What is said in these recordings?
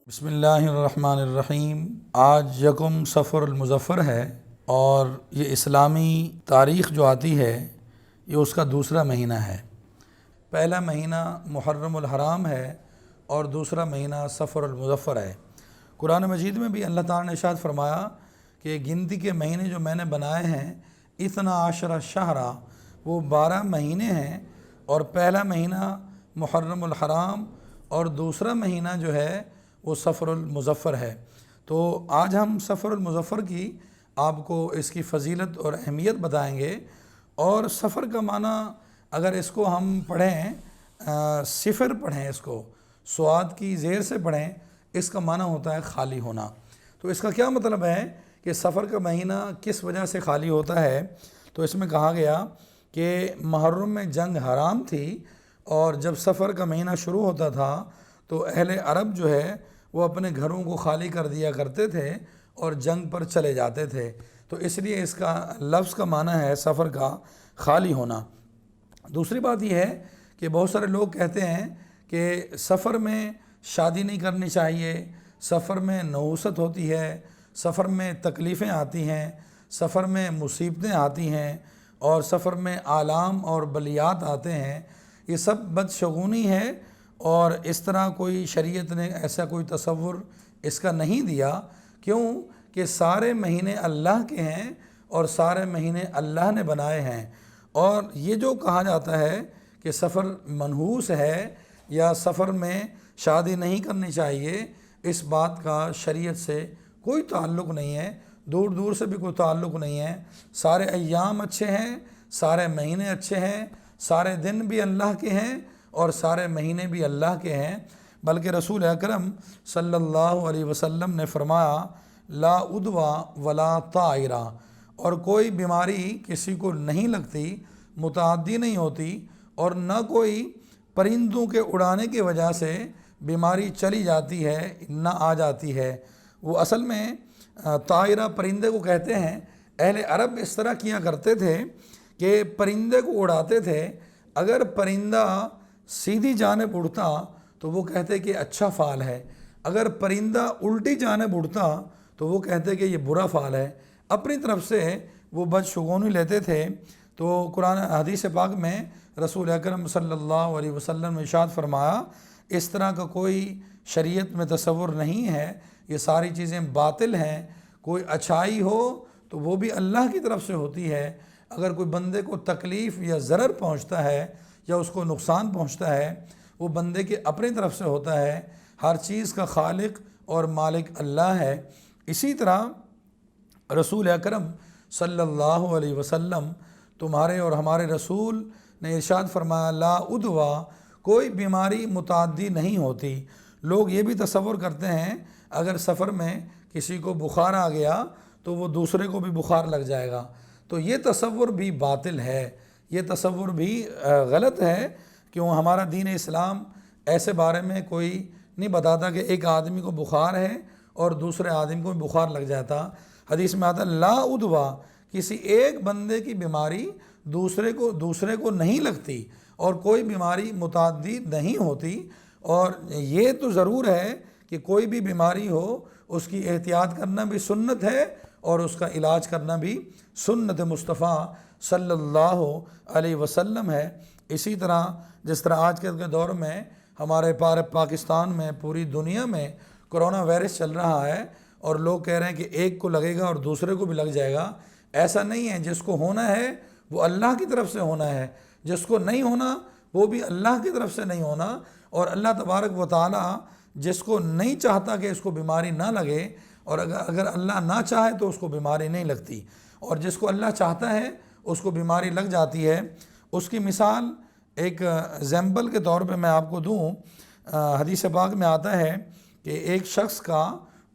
بسم اللہ الرحمن الرحیم۔ آج یکم صفر المظفر ہے اور یہ اسلامی تاریخ جو آتی ہے یہ اس کا دوسرا مہینہ ہے۔ پہلا مہینہ محرم الحرام ہے اور دوسرا مہینہ صفر المظفر ہے۔ قرآن مجید میں بھی اللہ تعالیٰ نے ارشاد فرمایا کہ گنتی کے مہینے جو میں نے بنائے ہیں 12 شہرہ، وہ 12 مہینے ہیں، اور پہلا مہینہ محرم الحرام اور دوسرا مہینہ جو ہے وہ صفر المظفر ہے۔ تو آج ہم صفر المظفر کی آپ کو اس کی فضیلت اور اہمیت بتائیں گے۔ اور صفر کا معنی اگر اس کو ہم پڑھیں، صفر پڑھیں، اس کو سواد کی زیر سے پڑھیں، اس کا معنی ہوتا ہے خالی ہونا۔ تو اس کا کیا مطلب ہے کہ صفر کا مہینہ کس وجہ سے خالی ہوتا ہے؟ تو اس میں کہا گیا کہ محرم میں جنگ حرام تھی، اور جب صفر کا مہینہ شروع ہوتا تھا تو اہل عرب جو ہے وہ اپنے گھروں کو خالی کر دیا کرتے تھے اور جنگ پر چلے جاتے تھے، تو اس لیے اس کا لفظ کا معنی ہے صفر کا خالی ہونا۔ دوسری بات یہ ہے کہ بہت سارے لوگ کہتے ہیں کہ سفر میں شادی نہیں کرنی چاہیے، سفر میں نحوست ہوتی ہے، سفر میں تکلیفیں آتی ہیں، سفر میں مصیبتیں آتی ہیں، اور سفر میں آلام اور بلیات آتے ہیں۔ یہ سب بدشگونی ہے، اور اس طرح کوئی شریعت نے ایسا کوئی تصور اس کا نہیں دیا۔ کیوں کہ سارے مہینے اللہ کے ہیں اور سارے مہینے اللہ نے بنائے ہیں، اور یہ جو کہا جاتا ہے کہ سفر منحوس ہے یا سفر میں شادی نہیں کرنی چاہیے، اس بات کا شریعت سے کوئی تعلق نہیں ہے، دور دور سے بھی کوئی تعلق نہیں ہے۔ سارے ایام اچھے ہیں، سارے مہینے اچھے ہیں، سارے دن بھی اللہ کے ہیں اور سارے مہینے بھی اللہ کے ہیں۔ بلکہ رسول اکرم صلی اللہ علیہ وسلم نے فرمایا لا عدوہ ولا طائرہ، اور کوئی بیماری کسی کو نہیں لگتی، متعدی نہیں ہوتی، اور نہ کوئی پرندوں کے اڑانے کی وجہ سے بیماری چلی جاتی ہے نہ آ جاتی ہے۔ وہ اصل میں طائرہ پرندے کو کہتے ہیں۔ اہل عرب اس طرح کیا کرتے تھے کہ پرندے کو اڑاتے تھے، اگر پرندہ سیدھی جانب اڑتا تو وہ کہتے کہ اچھا فعل ہے، اگر پرندہ الٹی جانب اڑتا تو وہ کہتے کہ یہ برا فعل ہے۔ اپنی طرف سے وہ بدشگونی لیتے تھے۔ تو قرآن حدیث پاک میں رسول اکرم صلی اللہ علیہ وسلم نے ارشاد فرمایا اس طرح کا کوئی شریعت میں تصور نہیں ہے، یہ ساری چیزیں باطل ہیں۔ کوئی اچھائی ہو تو وہ بھی اللہ کی طرف سے ہوتی ہے، اگر کوئی بندے کو تکلیف یا ضرر پہنچتا ہے یا اس کو نقصان پہنچتا ہے، وہ بندے کے اپنی طرف سے ہوتا ہے۔ ہر چیز کا خالق اور مالک اللہ ہے۔ اسی طرح رسول اکرم صلی اللہ علیہ وسلم، تمہارے اور ہمارے رسول نے ارشاد فرمایا لا عدوہ، کوئی بیماری متعدی نہیں ہوتی۔ لوگ یہ بھی تصور کرتے ہیں اگر سفر میں کسی کو بخار آ گیا تو وہ دوسرے کو بھی بخار لگ جائے گا، تو یہ تصور بھی باطل ہے، یہ تصور بھی غلط ہے۔ کیوں ہمارا دین اسلام ایسے بارے میں کوئی نہیں بتاتا کہ ایک آدمی کو بخار ہے اور دوسرے آدمی کو بھی بخار لگ جاتا۔ حدیث میں آتا لا عدوہ، کسی ایک بندے کی بیماری دوسرے کو نہیں لگتی، اور کوئی بیماری متعدی نہیں ہوتی۔ اور یہ تو ضرور ہے کہ کوئی بھی بیماری ہو اس کی احتیاط کرنا بھی سنت ہے اور اس کا علاج کرنا بھی سنت مصطفیٰ صلی اللہ علیہ وسلم ہے۔ اسی طرح جس طرح آج کے دور میں ہمارے پاکستان میں، پوری دنیا میں کرونا وائرس چل رہا ہے، اور لوگ کہہ رہے ہیں کہ ایک کو لگے گا اور دوسرے کو بھی لگ جائے گا۔ ایسا نہیں ہے، جس کو ہونا ہے وہ اللہ کی طرف سے ہونا ہے، جس کو نہیں ہونا وہ بھی اللہ کی طرف سے نہیں ہونا۔ اور اللہ تبارک و تعالیٰ جس کو نہیں چاہتا کہ اس کو بیماری نہ لگے، اور اگر اللہ نہ چاہے تو اس کو بیماری نہیں لگتی، اور جس کو اللہ چاہتا ہے اس کو بیماری لگ جاتی ہے۔ اس کی مثال ایک ایگزامپل کے طور پہ میں آپ کو دوں، حدیث پاک میں آتا ہے کہ ایک شخص کا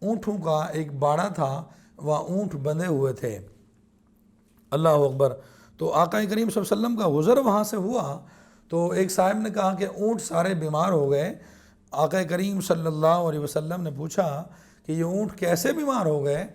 اونٹوں کا ایک باڑہ تھا، وہاں اونٹ بندھے ہوئے تھے۔ اللہ اکبر۔ تو آقا کریم صلی اللہ علیہ وسلم کا گزر وہاں سے ہوا، تو ایک صاحب نے کہا کہ اونٹ سارے بیمار ہو گئے۔ آقا کریم صلی اللہ علیہ وسلم نے پوچھا کہ یہ اونٹ کیسے بیمار ہو گئے؟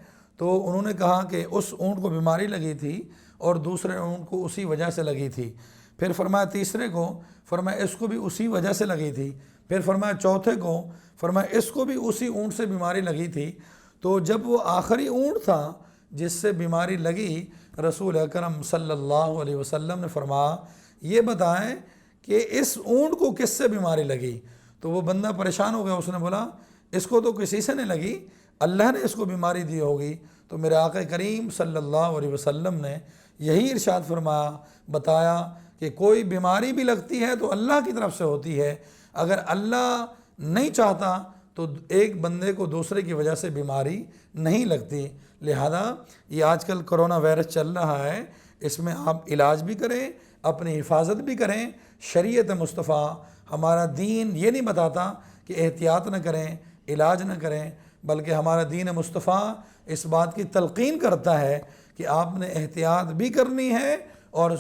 تو انہوں نے کہا کہ اس اونٹ کو بیماری لگی تھی اور دوسرے اونٹ کو اسی وجہ سے لگی تھی۔ پھر فرمایا تیسرے کو، فرمایا اس کو بھی اسی وجہ سے لگی تھی۔ پھر فرمایا چوتھے کو، فرمایا اس کو بھی اسی اونٹ سے بیماری لگی تھی، تو جب وہ آخری اونٹ تھا جس سے بیماری لگی، رسول اکرم صلی اللہ علیہ وسلم نے فرمایا یہ بتائیں کہ اس اونٹ کو کس سے بیماری لگی؟ تو وہ بندہ پریشان ہو گیا، اس نے بولا اس کو تو کسی سے نہیں لگی، اللہ نے اس کو بیماری دی ہوگی۔ تو میرے آقا کریم صلی اللہ علیہ وسلم نے یہی ارشاد فرمایا، بتایا کہ کوئی بیماری بھی لگتی ہے تو اللہ کی طرف سے ہوتی ہے، اگر اللہ نہیں چاہتا تو ایک بندے کو دوسرے کی وجہ سے بیماری نہیں لگتی۔ لہذا یہ آج کل کرونا وائرس چل رہا ہے، اس میں آپ علاج بھی کریں، اپنی حفاظت بھی کریں۔ شریعت مصطفیٰ، ہمارا دین یہ نہیں بتاتا کہ احتیاط نہ کریں، علاج نہ کریں، بلکہ ہمارا دین مصطفیٰ اس بات کی تلقین کرتا ہے کہ آپ نے احتیاط بھی کرنی ہے اور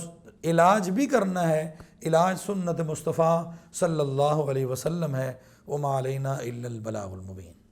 علاج بھی کرنا ہے۔ علاج سنت مصطفیٰ صلی اللہ علیہ وسلم ہے۔ وما علینا الا البلاغ المبین۔